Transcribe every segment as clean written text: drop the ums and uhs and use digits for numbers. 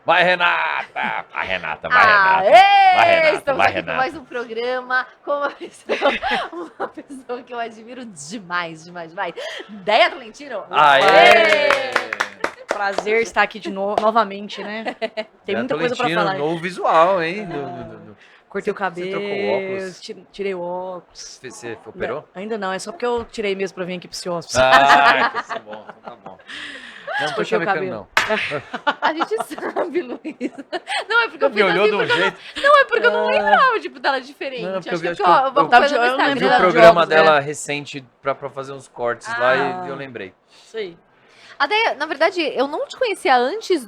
Vai, Renata! Vai, Renata, vai, Ah, Renata. Vai, ê! Renata, Estamos vai, aqui com Renata. mais um programa com uma pessoa que eu admiro demais, demais, demais. Deia Tolentino. Aê! Prazer estar aqui novamente, né? Tem muita coisa pra falar. Novo visual, hein? Cortei o Você cabelo, trocou óculos? tirei o óculos. Você operou? Ainda não, é só porque eu tirei mesmo pra vir aqui pro seu hóspede. Ah, então tá bom, então tá bom. Não tô Cortei o chavecando, cabelo. não. A gente sabe, Luiz. Não, é porque eu Me fiz olhou assim, de um porque jeito. não, é porque eu não lembrava, tipo, dela diferente. Não, porque Acho eu vi- que acho que eu- uma eu coisa no vi o Vi o Instagram. programa jogos, dela recente pra fazer uns cortes lá e eu lembrei. Isso aí. Até, na verdade, eu não te conhecia antes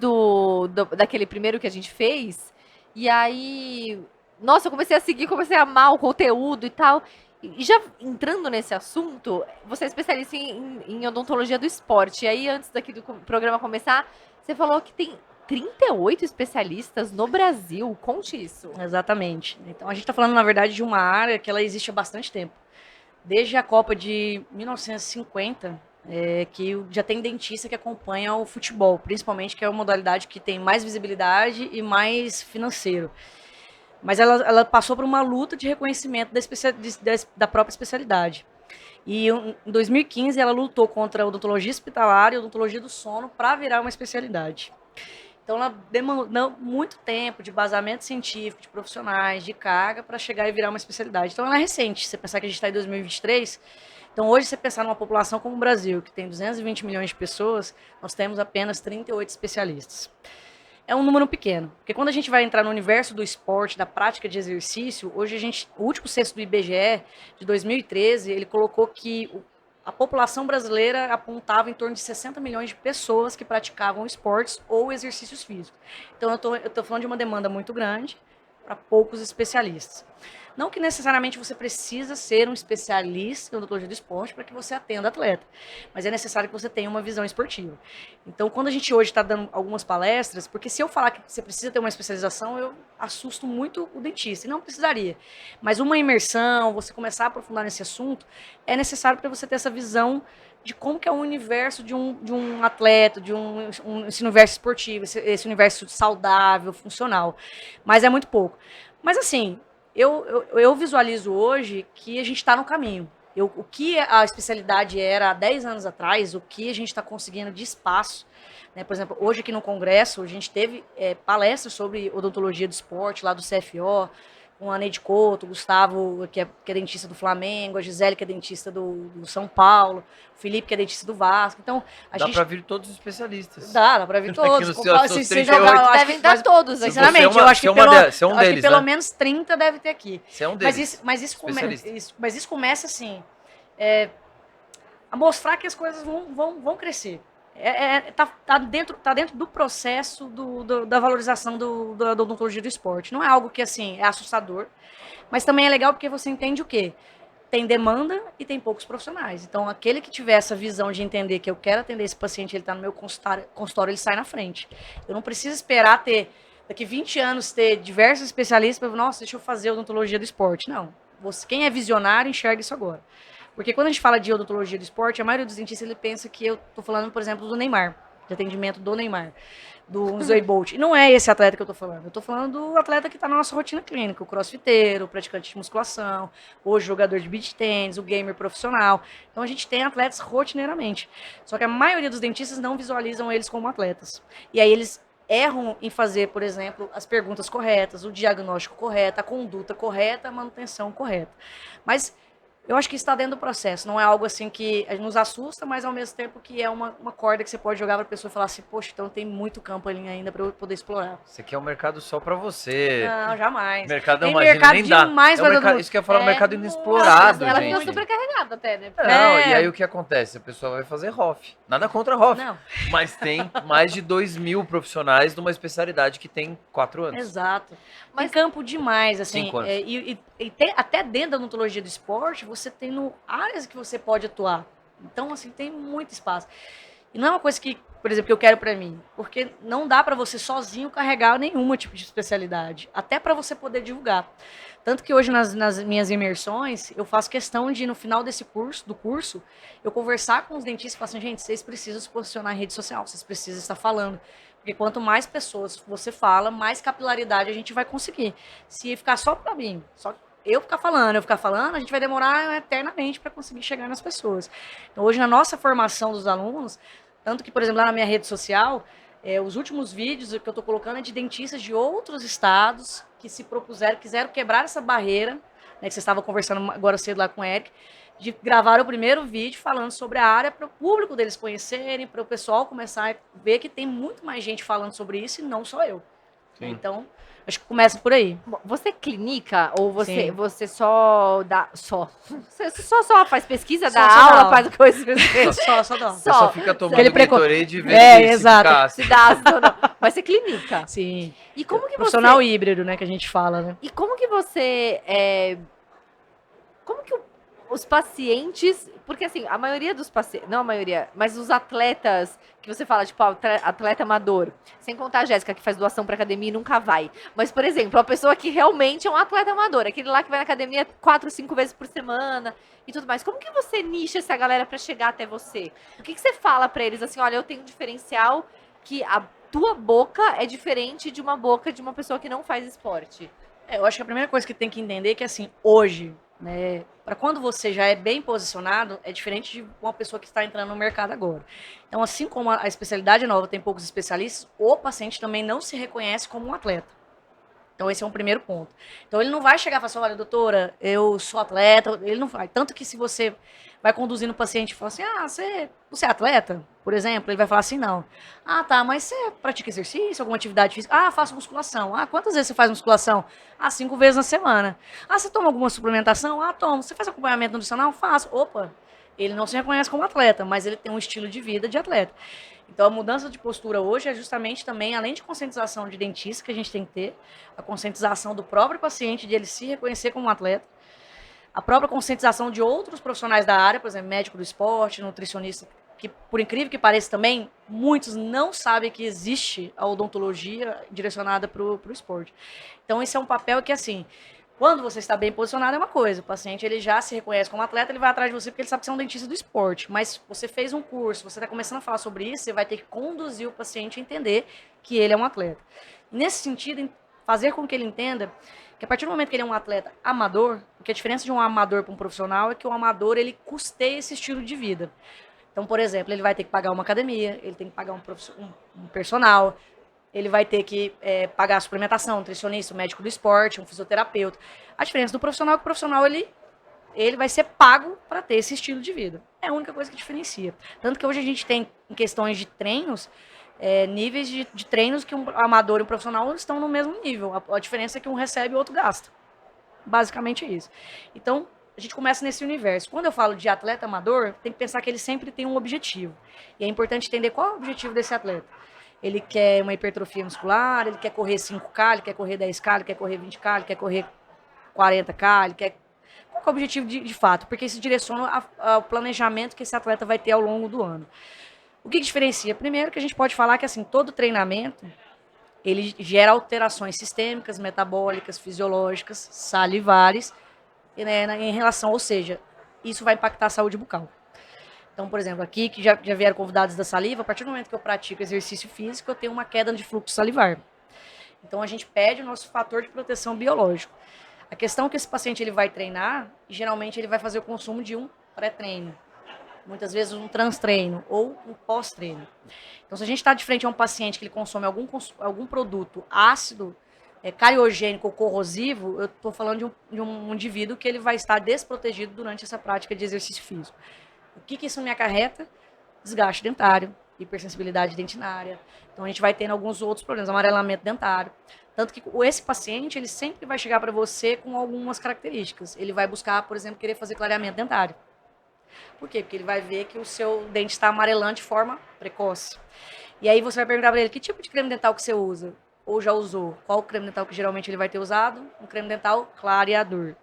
daquele primeiro que a gente fez. E aí, nossa, eu comecei a seguir, comecei a amar o conteúdo e tal. E já entrando nesse assunto, você é especialista em odontologia do esporte. E aí, antes daqui do programa começar, você falou que tem 38 especialistas no Brasil. Conte isso. Exatamente. Então a gente tá falando, na verdade, de uma área que ela existe há bastante tempo. Desde a Copa de 1950, que já tem dentista que acompanha o futebol, principalmente, que é a modalidade que tem mais visibilidade e mais financeiro. Mas ela passou por uma luta de reconhecimento da própria especialidade. E em 2015 ela lutou contra a odontologia hospitalar e a odontologia do sono para virar uma especialidade. Então ela demandou muito tempo de basamento científico, de profissionais, de carga, para chegar e virar uma especialidade. Então ela é recente. Se você pensar que a gente está em 2023, então hoje, se você pensar numa população como o Brasil, que tem 220 milhões de pessoas, nós temos apenas 38 especialistas. É um número pequeno, porque quando a gente vai entrar no universo do esporte, da prática de exercício, hoje o último censo do IBGE, de 2013, ele colocou que a população brasileira apontava em torno de 60 milhões de pessoas que praticavam esportes ou exercícios físicos. Então eu tô falando de uma demanda muito grande para poucos especialistas. Não que necessariamente você precisa ser um especialista em odontologia do esporte para que você atenda atleta, mas é necessário que você tenha uma visão esportiva. Então, quando a gente hoje está dando algumas palestras, porque se eu falar que você precisa ter uma especialização, eu assusto muito o dentista, e não precisaria. Mas uma imersão, você começar a aprofundar nesse assunto, é necessário para você ter essa visão de como que é o universo de um atleta, esse universo esportivo, esse universo saudável, funcional. Mas é muito pouco. Mas assim, eu visualizo hoje que a gente está no caminho. O que a especialidade era há 10 anos atrás, o que a gente está conseguindo de espaço. Né? Por exemplo, hoje aqui no Congresso, a gente teve palestras sobre odontologia do esporte, lá do CFO, com a Neide Couto, o Gustavo, que é dentista do Flamengo, a Gisele, que é dentista do São Paulo, o Felipe, que é dentista do Vasco. Então, Dá pra vir todos os especialistas. Dá pra vir todos. Se jogar, devem dar todos. Sinceramente, eu acho que pelo menos 30 deve ter aqui. Você é um deles. Mas isso começa assim, a mostrar que as coisas vão crescer. Tá dentro do processo da valorização da odontologia do esporte. Não é algo que assim é assustador, mas também é legal porque você entende o quê? Tem demanda e tem poucos profissionais. Então, aquele que tiver essa visão de entender que eu quero atender esse paciente, ele está no meu consultório, ele sai na frente. Eu não preciso esperar daqui 20 anos, ter diversos especialistas para, nossa, deixa eu fazer odontologia do esporte. Não. Quem é visionário enxerga isso agora. Porque quando a gente fala de odontologia do esporte, a maioria dos dentistas ele pensa que eu estou falando, por exemplo, do Neymar, de atendimento do Neymar, do Usain Bolt. E não é esse atleta que eu estou falando. Eu estou falando do atleta que está na nossa rotina clínica, o crossfiteiro, o praticante de musculação, hoje jogador de beach tennis, o gamer profissional. Então a gente tem atletas rotineiramente. Só que a maioria dos dentistas não visualizam eles como atletas. E aí eles erram em fazer, por exemplo, as perguntas corretas, o diagnóstico correto, a conduta correta, a manutenção correta. Mas eu acho que está dentro do processo, não é algo assim que nos assusta, mas ao mesmo tempo que é uma corda que você pode jogar para a pessoa e falar assim, poxa, então tem muito campo ali ainda para eu poder explorar. Você quer um mercado só para você. Não, jamais. Mercado, tem imagina, mercado nem demais dá. Isso que eu ia falar, um mercado inexplorado, ela gente. fica supercarregada até, né? Não, e aí o que acontece? A pessoa vai fazer ROF. Nada contra a ROF. Não. Mas tem mais de 2.000 profissionais numa especialidade que tem 4 anos. Exato. Mas tem campo demais, assim. 5 anos. E tem, até dentro da odontologia do esporte, você tem áreas que você pode atuar. Então, assim, tem muito espaço. E não é uma coisa que, por exemplo, que eu quero para mim. Porque não dá para você sozinho carregar nenhum tipo de especialidade. Até para você poder divulgar. Tanto que hoje nas minhas imersões, eu faço questão de, no final do curso, eu conversar com os dentistas e falar assim, gente, vocês precisam se posicionar em rede social, vocês precisam estar falando. Porque Porque quanto mais pessoas você fala, mais capilaridade a gente vai conseguir. Se ficar só para mim, só eu ficar falando, a gente vai demorar eternamente para conseguir chegar nas pessoas. Então, hoje, na nossa formação dos alunos, tanto que, por exemplo, lá na minha rede social, os últimos vídeos que eu estou colocando é de dentistas de outros estados que se propuseram, quiseram quebrar essa barreira, né, que você estava conversando agora cedo lá com o Eric, de gravar o primeiro vídeo falando sobre a área para o público deles conhecerem, para o pessoal começar a ver que tem muito mais gente falando sobre isso e não só eu. Sim. Então, acho que começa por aí. Você clinica ou Sim. você só dá. Só? Você só faz pesquisa, Só dá dá aula, aula. faz coisa. Só dá. Você só fica tomando Aquele Gatorade e vendo É, se exato. fica Se dá ácido ou não. Mas você clinica. Sim. E como que você. Profissional híbrido, né, que a gente fala, né? E como que você. Como que os pacientes. Porque assim, a maioria dos pacientes. Não a maioria, mas os atletas que você fala, tipo, atleta amador. Sem contar a Jéssica, que faz doação pra academia e nunca vai. Mas, por exemplo, a pessoa que realmente é um atleta amador, aquele lá que vai na academia 4, 5 vezes por semana e tudo mais. Como que você nicha essa galera pra chegar até você? O que você fala pra eles assim, olha, eu tenho um diferencial que a tua boca é diferente de uma boca de uma pessoa que não faz esporte? Eu acho que a primeira coisa que tem que entender é que, assim, hoje, né, para quando você já é bem posicionado, é diferente de uma pessoa que está entrando no mercado agora. Então, assim como a especialidade nova tem poucos especialistas, o paciente também não se reconhece como um atleta. Então, esse é um primeiro ponto. Então, ele não vai chegar e falar assim, olha, doutora, eu sou atleta. Ele não vai. Tanto que se você vai conduzindo o paciente e fala assim, você é atleta? Por exemplo, ele vai falar assim, não. Ah, tá, mas você pratica exercício, alguma atividade física? Ah, faço musculação. Ah, quantas vezes você faz musculação? Ah, 5 vezes na semana. Ah, você toma alguma suplementação? Ah, tomo. Você faz acompanhamento nutricional? Faço. Opa, ele não se reconhece como atleta, mas ele tem um estilo de vida de atleta. Então, a mudança de postura hoje é justamente também, além de conscientização de dentista que a gente tem que ter, a conscientização do próprio paciente, de ele se reconhecer como um atleta, a própria conscientização de outros profissionais da área, por exemplo, médico do esporte, nutricionista, que, por incrível que pareça também, muitos não sabem que existe a odontologia direcionada para o esporte. Então, esse é um papel que, assim, quando você está bem posicionado é uma coisa, o paciente ele já se reconhece como atleta, ele vai atrás de você porque ele sabe que você é um dentista do esporte, mas você fez um curso, você está começando a falar sobre isso, você vai ter que conduzir o paciente a entender que ele é um atleta. Nesse sentido, fazer com que ele entenda que a partir do momento que ele é um atleta amador, porque a diferença de um amador para um profissional é que o amador ele custeia esse estilo de vida. Então, por exemplo, ele vai ter que pagar uma academia, ele tem que pagar um personal, ele vai ter que pagar a suplementação, um nutricionista, um médico do esporte, um fisioterapeuta. A diferença do profissional é que o profissional ele vai ser pago para ter esse estilo de vida. É a única coisa que diferencia. Tanto que hoje a gente tem, em questões de treinos, níveis de treinos que um amador e um profissional estão no mesmo nível. A diferença é que um recebe e o outro gasta. Basicamente é isso. Então, a gente começa nesse universo. Quando eu falo de atleta amador, tem que pensar que ele sempre tem um objetivo. E é importante entender qual é o objetivo desse atleta. Ele quer uma hipertrofia muscular, ele quer correr 5K, ele quer correr 10K, ele quer correr 20K, ele quer correr 40K, ele quer... Qual é o objetivo de fato? Porque isso direciona ao planejamento que esse atleta vai ter ao longo do ano. O que diferencia? Primeiro que a gente pode falar que assim, todo treinamento ele gera alterações sistêmicas, metabólicas, fisiológicas, salivares, né, em relação, ou seja, isso vai impactar a saúde bucal. Então, por exemplo, aqui que já vieram convidados da saliva, a partir do momento que eu pratico exercício físico, eu tenho uma queda de fluxo salivar. Então, a gente pede o nosso fator de proteção biológico. A questão é que esse paciente ele vai treinar, e geralmente ele vai fazer o consumo de um pré-treino. Muitas vezes um transtreino ou um pós-treino. Então, se a gente está de frente a um paciente que ele consome algum produto ácido, cariogênico ou corrosivo, eu estou falando de um indivíduo que ele vai estar desprotegido durante essa prática de exercício físico. O que isso me acarreta? Desgaste dentário, hipersensibilidade dentinária. Então, a gente vai tendo alguns outros problemas, amarelamento dentário. Tanto que esse paciente, ele sempre vai chegar para você com algumas características. Ele vai buscar, por exemplo, querer fazer clareamento dentário. Por quê? Porque ele vai ver que o seu dente está amarelando de forma precoce. E aí você vai perguntar para ele, que tipo de creme dental que você usa? Ou já usou? Qual o creme dental que geralmente ele vai ter usado? Um creme dental clareador.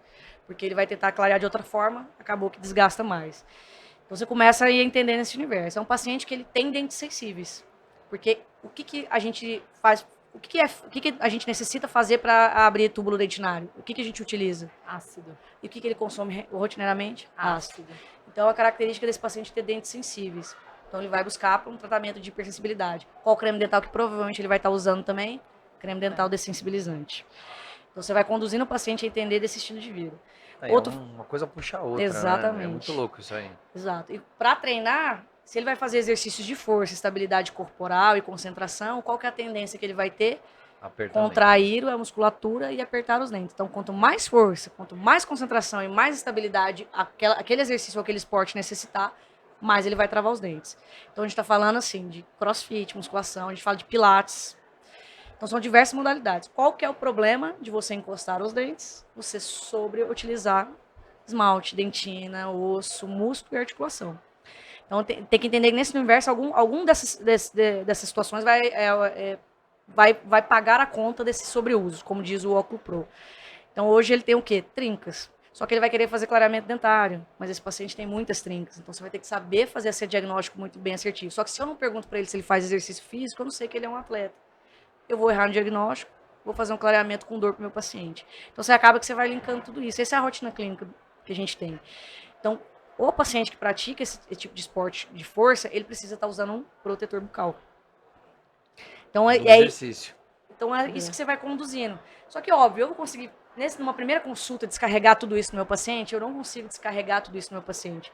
Porque ele vai tentar clarear de outra forma, acabou que desgasta mais. Então você começa a ir entendendo esse universo. É um paciente que ele tem dentes sensíveis. Porque o que a gente faz, o que a gente necessita fazer para abrir túbulo dentinário? O que a gente utiliza? Ácido. E o que ele consome rotineiramente? Ácido. Então, a característica desse paciente é ter dentes sensíveis. Então ele vai buscar para um tratamento de hipersensibilidade. Qual creme dental que provavelmente ele vai estar usando também? Creme dental dessensibilizante. Então você vai conduzindo o paciente a entender desse estilo de vida. Aí Outro- uma coisa puxa a outra, né? É Exatamente. muito louco isso aí. Exato. E para treinar, se ele vai fazer exercícios de força, estabilidade corporal e concentração, qual que é a tendência que ele vai ter? Apertamento. Contrair a musculatura e apertar os dentes. Então, quanto mais força, quanto mais concentração e mais estabilidade aquele exercício ou aquele esporte necessitar, mais ele vai travar os dentes. Então, a gente está falando assim de crossfit, musculação, a gente fala de pilates. Então, são diversas modalidades. Qual que é o problema de você encostar os dentes? Você sobreutilizar esmalte, dentina, osso, músculo e articulação. Então, tem que entender que nesse universo, algum dessas situações vai pagar a conta desse sobreuso, como diz o Óculo Pro. Então, hoje ele tem o quê? Trincas. Só que ele vai querer fazer clareamento dentário, mas esse paciente tem muitas trincas. Então, você vai ter que saber fazer esse diagnóstico muito bem assertivo. Só que se eu não pergunto para ele se ele faz exercício físico, eu não sei que ele é um atleta. Eu vou errar no diagnóstico, vou fazer um clareamento com dor para o meu paciente. Então, você acaba que você vai linkando tudo isso. Essa é a rotina clínica que a gente tem. Então, o paciente que pratica esse tipo de esporte de força, ele precisa estar usando um protetor bucal. Então, Do exercício. então é isso que você vai conduzindo. Só que, óbvio, eu vou conseguir, numa primeira consulta, descarregar tudo isso no meu paciente, eu não consigo descarregar tudo isso no meu paciente.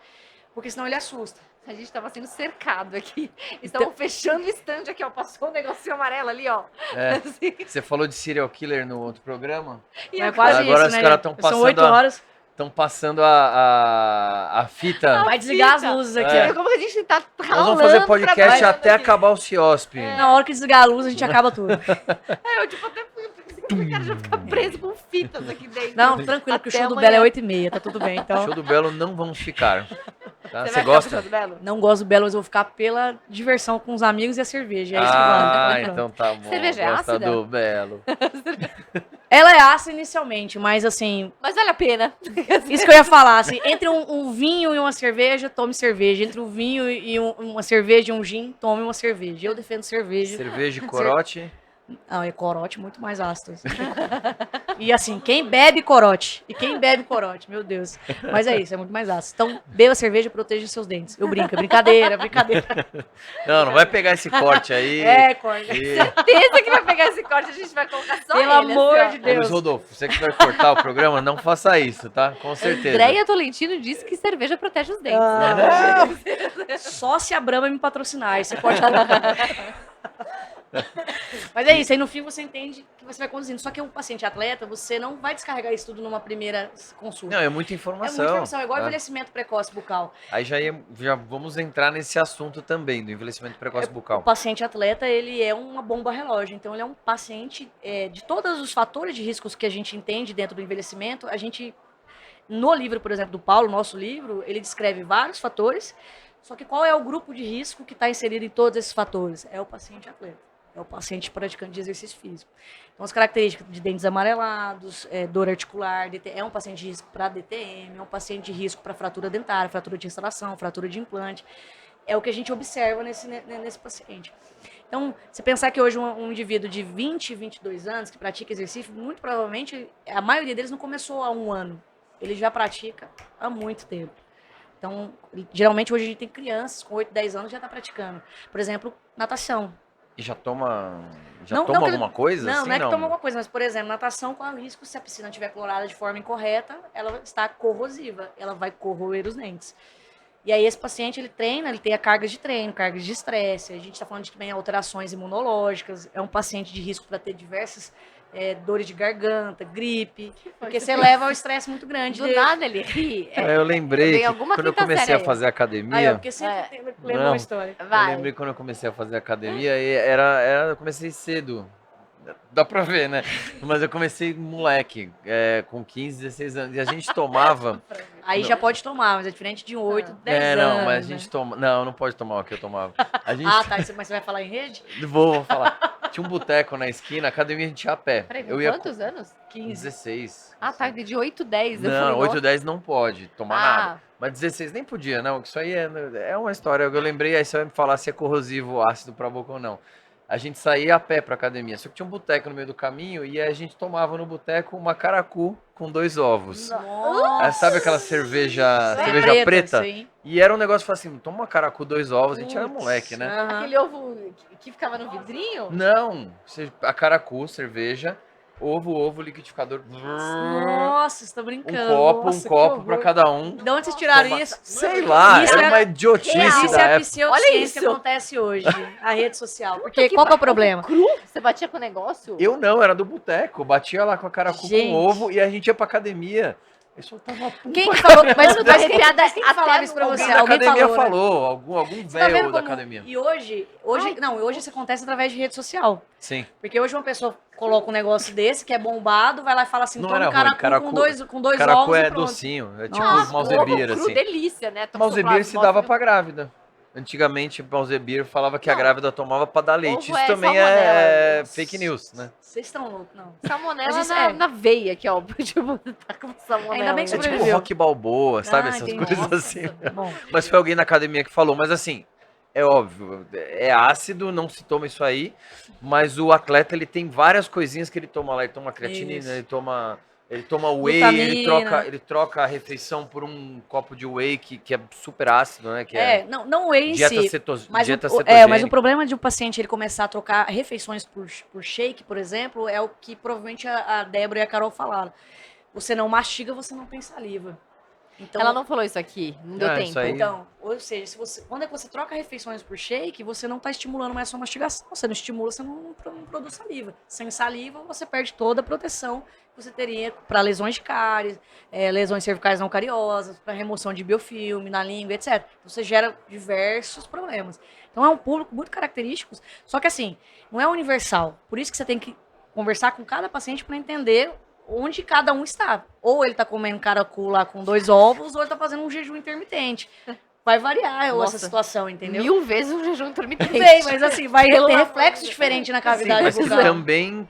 Porque senão ele assusta. A gente tava sendo cercado aqui. Estavam fechando o stand aqui, ó. Passou um negocinho amarelo ali, ó. É. Assim. Você falou de serial killer no outro programa? E É agora, quase Agora isso, os né? caras tão São passando 8 horas. Estão passando a fita. Vai desligar as fita. luzes aqui. você É. vê como que a gente tá Nós ralando vamos fazer pra podcast baixo até aqui. acabar o CIOSP. Na hora que desligar a luz, a gente acaba tudo. É, eu tipo até pensei que o cara já fica preso com fitas aqui dentro. Não, tranquilo, porque o Até show do amanhã. Belo é 8h30, tá tudo bem. Então, Show do Belo não vamos ficar. Tá? Você Você vai gosta? ficar puxando Belo? não gosto do Belo, mas eu vou ficar pela diversão com os amigos e a cerveja. É isso que vale. Então tá bom. Cerveja é Gosta ácida? do Belo. Ela é ácida inicialmente, mas assim, Mas vale a pena. isso que eu ia falar, assim, entre um vinho e uma cerveja, tome cerveja. Entre um vinho e uma cerveja e um gin, tome uma cerveja. Eu defendo cerveja. Cerveja e corote. Não, é corote muito mais ácido. E assim, quem bebe corote? E quem bebe corote? Meu Deus. Mas é isso, é muito mais ácido. Então, beba cerveja e proteja seus dentes. Eu brinco, é brincadeira, brincadeira. Não vai pegar esse corte aí. É, corte. E... Certeza que vai pegar esse corte, a gente vai colocar só Pelo ele, amor assim, ó. de Ô, Deus. Luiz Rodolfo, você que vai cortar o programa, não faça isso, tá? Com certeza. Andréia Tolentino disse que cerveja protege os dentes. Ah, só se a Brahma me patrocinar, aí você pode colocar. Mas é isso, aí no fim você entende que você vai conduzindo. Só que o paciente atleta, você não vai descarregar isso tudo numa primeira consulta. Não, é muita É informação. muita informação, é igual tá? envelhecimento precoce bucal. Aí já vamos entrar nesse assunto também, do envelhecimento precoce O bucal. paciente atleta, ele é uma bomba relógio. Então, ele é um paciente, de todos os fatores de riscos que a gente entende dentro do envelhecimento, a gente, no livro, por exemplo, do Paulo, nosso livro, ele descreve vários fatores, só que qual é o grupo de risco que está inserido em todos esses fatores? É o paciente atleta. É o paciente praticante de exercício físico. Então, as características de dentes amarelados, dor articular, é um paciente de risco para DTM, é um paciente de risco para fratura dentária, fratura de restauração, fratura de implante. É o que a gente observa nesse paciente. Então, se pensar que hoje um indivíduo de 20, 22 anos que pratica exercício, muito provavelmente, a maioria deles não começou há um ano. Ele já pratica há muito tempo. Então, geralmente hoje a gente tem crianças com 8, 10 anos já está praticando. Por exemplo, natação. E já toma Não que- alguma coisa? Não, assim, não é que toma alguma coisa, mas, por exemplo, natação, qual é o risco? Se a piscina estiver clorada de forma incorreta, ela está corrosiva, ela vai corroer os dentes. E aí esse paciente, ele treina, ele tem a cargas de treino, cargas de estresse, a gente está falando de também alterações imunológicas, é um paciente de risco para ter diversas dores de garganta, gripe, porque você leva ao estresse muito grande. Do nada ele ri. Eu lembrei Vem que alguma quando eu quinta comecei série a aí. fazer Aí, academia, ó, porque sempre lembra Não. uma história. eu Vai. lembrei quando eu comecei a fazer academia, e eu comecei cedo. Dá pra ver, né? Mas eu comecei moleque, com 15, 16 anos. E a gente tomava. Aí já pode tomar, mas é diferente de 8, 10 anos. não, mas a né? gente toma. Não pode tomar o que eu tomava. A gente. Ah, tá, mas você vai falar em rede? Vou falar. Tinha um boteco na esquina, a academia a gente ia a pé. Peraí, com eu ia quantos anos? 15. 16. Ah, tá, de 8, 10. eu Não, falei, 8 nossa. 10 não pode tomar Ah. nada. Mas 16 nem podia, não. Isso aí é uma história. Eu lembrei, aí você vai me falar se é corrosivo ou ácido pra boca ou não. a gente saía a pé pra academia. Só que tinha um boteco no meio do caminho e a gente tomava no boteco uma caracu com 2 ovos. Nossa. Sabe aquela cerveja Sei, preta? sei. E era um negócio que assim, toma uma caracu, 2 ovos, a gente era moleque, né? Aham. Aquele ovo que ficava no vidrinho? Não, a caracu, cerveja, ovo, liquidificador. Nossa, você tá Um brincando. copo, Nossa, um que copo pra horror. cada um. De onde vocês tiraram Toma- isso? Sei lá, Isso era é- uma idiotice Isso da é a época. pseudociência que isso. acontece hoje, a rede social. Porque qual que é o problema? Cru? Você batia com o negócio? Eu não, era do boteco. Batia lá com a caracu Gente. com ovo e a gente ia pra academia. Eu soltava pum. Quem que falou? Mas Eu tô arrepiada quem que falava até isso pra Alguém você? da Alguém academia falou, né? falou, algum Você tá vendo velho da como- academia. E hoje isso acontece através de rede social. Sim. Porque hoje uma pessoa coloca um negócio desse, que é bombado, vai lá e fala assim, Não toma era um ruim, caracu, caracu- com dois Caracu ovos é e pronto. docinho, é tipo Nossa, os Malzebir, Cru, assim. delícia, né? Toma Malzebir chocolate, se dava mostra- pra grávida. Antigamente, Malzebir falava que a Não. grávida tomava pra dar leite. Ovo Isso é também salmonela. é fake news, né? Vocês estão loucos, não. Salmonela Mas isso na, é. na veia aqui, ó. Tipo, tá com salmonela. Ainda bem que É tipo sobreviveu. rock balboa, sabe? Ah, Essas entendi. coisas assim. Bom, Mas foi alguém na academia que falou. Mas assim, é óbvio, é ácido, não se toma isso aí. Mas o atleta, ele tem várias coisinhas que ele toma lá. Ele toma creatinina, Isso. ele toma whey, Glutamina. ele troca a refeição por um copo de whey que é super ácido, né? Que é não o whey em dieta, si. dieta Mas o cetogênica. problema de um paciente ele começar a trocar refeições por shake, por exemplo, é o que provavelmente a Débora e a Carol falaram. Você não mastiga, você não tem saliva. Então, Ela não falou isso aqui, não deu Ah, tempo. isso aí. Então, ou seja, quando é que você troca refeições por shake, você não está estimulando mais a sua mastigação. Você não estimula, você não produz saliva. Sem saliva, você perde toda a proteção que você teria para lesões de cáries, lesões cervicais não cariosas, para remoção de biofilme na língua, etc. Você gera diversos problemas. Então, é um público muito característico, só que assim, não é universal. Por isso que você tem que conversar com cada paciente para entender onde cada um está. Ou ele está comendo caracu lá com 2 ovos, ou ele está fazendo um jejum intermitente. Vai variar Nossa, essa situação, entendeu? 1000 vezes um jejum intermitente. Bem, mas assim, vai Pelo ter amor reflexo de diferente na Sim, cavidade mas bucal. também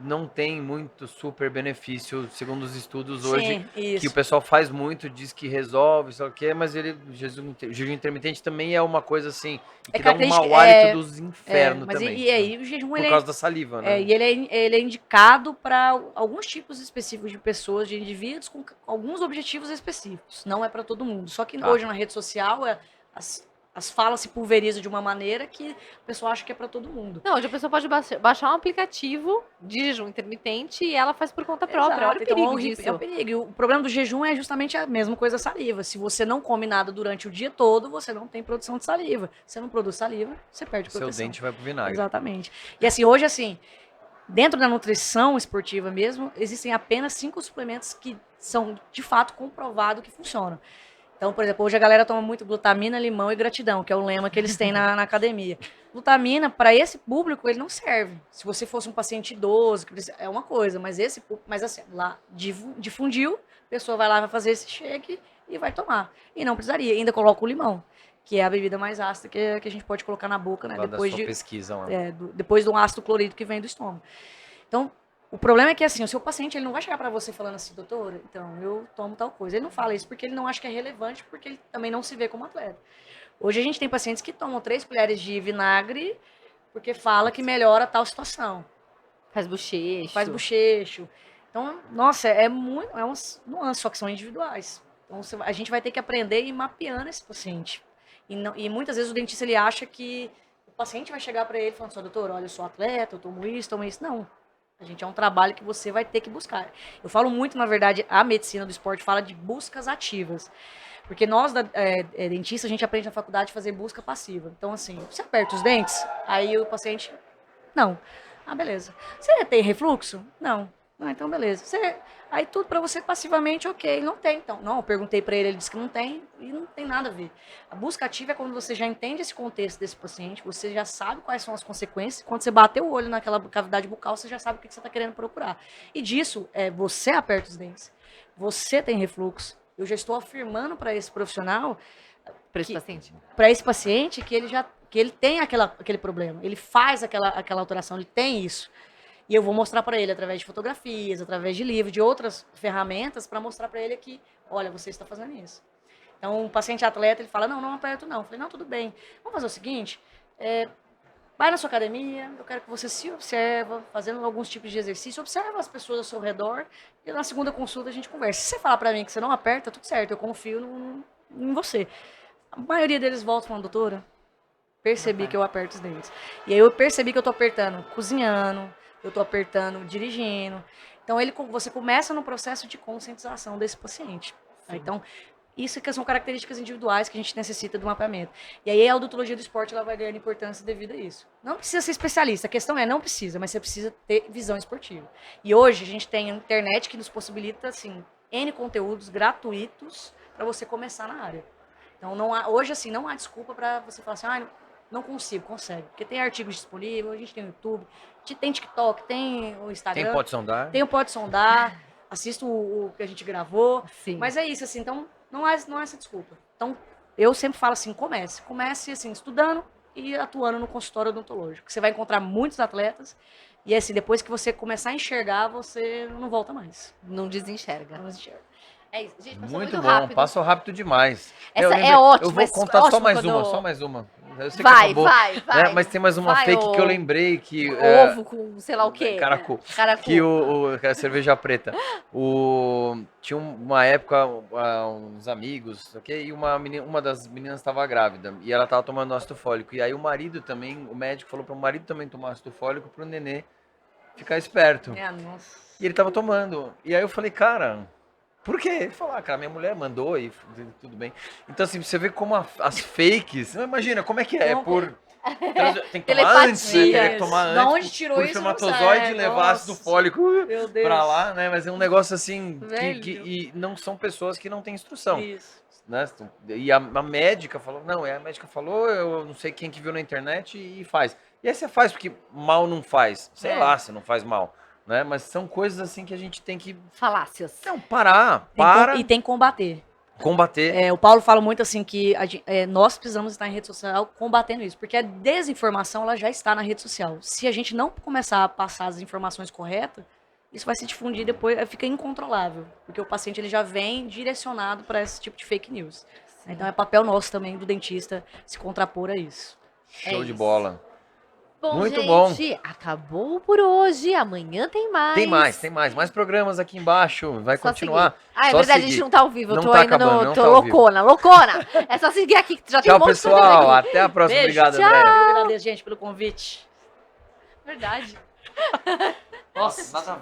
não tem muito super benefício, segundo os estudos hoje, Sim, isso. que o pessoal faz muito, diz que resolve, sei lá o quê, mas o jejum intermitente também é uma coisa assim, que dá um característica- mau hálito dos infernos mas também. e aí o jejum Por ele causa da saliva, né? e ele é indicado para alguns tipos específicos de pessoas, de indivíduos com alguns objetivos específicos. Não é para todo mundo. Só que Tá. hoje na rede social as falas se pulverizam de uma maneira que a pessoa acha que é para todo mundo. Não, hoje a pessoa pode baixar um aplicativo de jejum intermitente e ela faz por conta própria. Exato, Olha o então perigo é um disso. É um perigo. E o problema do jejum é justamente a mesma coisa da saliva. Se você não come nada durante o dia todo, você não tem produção de saliva. Você não produz saliva, você perde Seu proteção. dente vai pro vinagre. Exatamente. E assim, hoje assim, dentro da nutrição esportiva mesmo, existem apenas 5 suplementos que são de fato comprovados que funcionam. Então, por exemplo, hoje a galera toma muito glutamina, limão e gratidão, que é o lema que eles têm na academia. Glutamina, para esse público, ele não serve. Se você fosse um paciente idoso, é uma coisa, mas assim, lá difundiu, a pessoa vai lá, vai fazer esse shake e vai tomar. E não precisaria. Ainda coloca o limão, que é a bebida mais ácida que a gente pode colocar na boca, né? Lá da sua pesquisa lá. Depois do ácido clorídrico que vem do estômago. Então, o problema é que assim, o seu paciente ele não vai chegar para você falando assim, doutora, então eu tomo tal coisa. Ele não fala isso porque ele não acha que é relevante, porque ele também não se vê como atleta. Hoje a gente tem pacientes que tomam 3 colheres de vinagre porque fala que melhora tal situação. Faz bochecho. Faz bochecho. Então, nossa, é umas nuances, só que são individuais. Então, a gente vai ter que aprender e ir mapeando esse paciente. E muitas vezes o dentista ele acha que o paciente vai chegar para ele falando assim, doutor, olha, eu sou atleta, eu tomo isso. Não. A gente é um trabalho que você vai ter que buscar. Eu falo muito, na verdade, a medicina do esporte fala de buscas ativas. Porque nós, dentistas, a gente aprende na faculdade a fazer busca passiva. Então, assim, você aperta os dentes, aí o paciente, não. Ah, beleza. Você tem refluxo? Não. Ah, então beleza. Aí tudo pra você passivamente, ok. Não tem, então. Não, eu perguntei pra ele disse que não tem, e não tem nada a ver. A busca ativa é quando você já entende esse contexto desse paciente, você já sabe quais são as consequências. Quando você bater o olho naquela cavidade bucal, você já sabe o que você tá querendo procurar. E disso, você aperta os dentes. Você tem refluxo. Eu já estou afirmando para esse profissional, Para esse paciente. para esse paciente, que ele tem aquele problema. Ele faz aquela alteração, ele tem isso. E eu vou mostrar para ele através de fotografias, através de livros, de outras ferramentas, para mostrar para ele que, olha, você está fazendo isso. Então, um paciente atleta, ele fala, não aperto não. Eu falei, não, tudo bem. Vamos fazer o seguinte, Vai na sua academia, eu quero que você se observa, fazendo alguns tipos de exercício, observa as pessoas ao seu redor, e na segunda consulta a gente conversa. Se você falar pra mim que você não aperta, tudo certo, eu confio em você. A maioria deles volta falando, doutora, percebi que eu aperto os dentes. E aí eu percebi que eu tô apertando cozinhando, eu tô apertando dirigindo. Então você começa no processo de conscientização desse paciente. Então, isso que são características individuais que a gente necessita do mapeamento. E aí a odontologia do esporte ela vai ganhando importância devido a isso. Não precisa ser especialista, a questão é, não precisa, mas você precisa ter visão esportiva. E hoje a gente tem a internet que nos possibilita, assim, N conteúdos gratuitos para você começar na área. Então, hoje, assim, não há desculpa para você falar assim, não consigo, consegue. Porque tem artigos disponíveis, a gente tem o YouTube, tem TikTok, tem o Instagram. Tem Pode Sondar? Tem o Pode Sondar, assisto o que a gente gravou. Sim. Mas é isso, assim, então não há essa desculpa. Então, eu sempre falo assim, comece assim, estudando e atuando no consultório odontológico. Você vai encontrar muitos atletas e assim, depois que você começar a enxergar, você não volta mais. Não desenxerga. Não desenxerga. É isso. Gente, passou Muito muito bom, rápido. passou rápido demais. Essa lembrei- é ótima. Eu vou é contar só ótimo mais quando- uma, só mais uma. Eu sei que Vai, acabou, vai, né? vai. Mas tem mais uma Vai, fake que eu ô. lembrei que... Ovo com sei lá o quê. Caracu. Caracu. Que que a cerveja preta. Tinha uma época, uns amigos, ok? E uma das meninas estava grávida. E ela estava tomando ácido fólico. E aí o marido também, o médico falou para o marido também tomar ácido fólico para o nenê ficar esperto. Nossa. E ele tava tomando. E aí eu falei, cara, por quê? Ele falou, cara, minha mulher mandou e tudo bem. Então, assim, você vê como as fakes. Imagina, como é que é? Tem que tomar antes, né? Teria que tomar Da antes. onde tirou por isso? espermatozoide levar ácido fólico Meu Deus. pra lá, né? Mas é um negócio assim. Velho. E não são pessoas que não têm instrução. Isso. Né? E a médica falou, a médica falou, eu não sei quem que viu na internet e faz. E aí você faz porque mal não faz. Sei lá se não faz mal. Né? Mas são coisas assim que a gente tem que Falácias. não, parar, E tem que combater. combater. O Paulo fala muito assim que nós precisamos estar em rede social combatendo isso, porque a desinformação ela já está na rede social. Se a gente não começar a passar as informações corretas, isso vai se difundir depois, fica incontrolável, porque o paciente ele já vem direcionado para esse tipo de fake news. Sim. Então é papel nosso também do dentista se contrapor a isso. Show de isso. bola. Bom, Muito gente, bom. acabou por hoje. Amanhã tem mais. Tem mais. Mais programas aqui embaixo. Vai Só continuar. seguir. Ah, é Só verdade, a seguir. gente não tá ao vivo. Eu Não tô tá ainda acabando, no. não Tô tá ao vivo. loucona. É só seguir aqui, que já tem um Tchau, monte de pessoal. programa aqui. Até a próxima. Beijo, Obrigado, tchau. André. Eu agradeço, gente, pelo convite. Verdade. Nossa, nada a ver.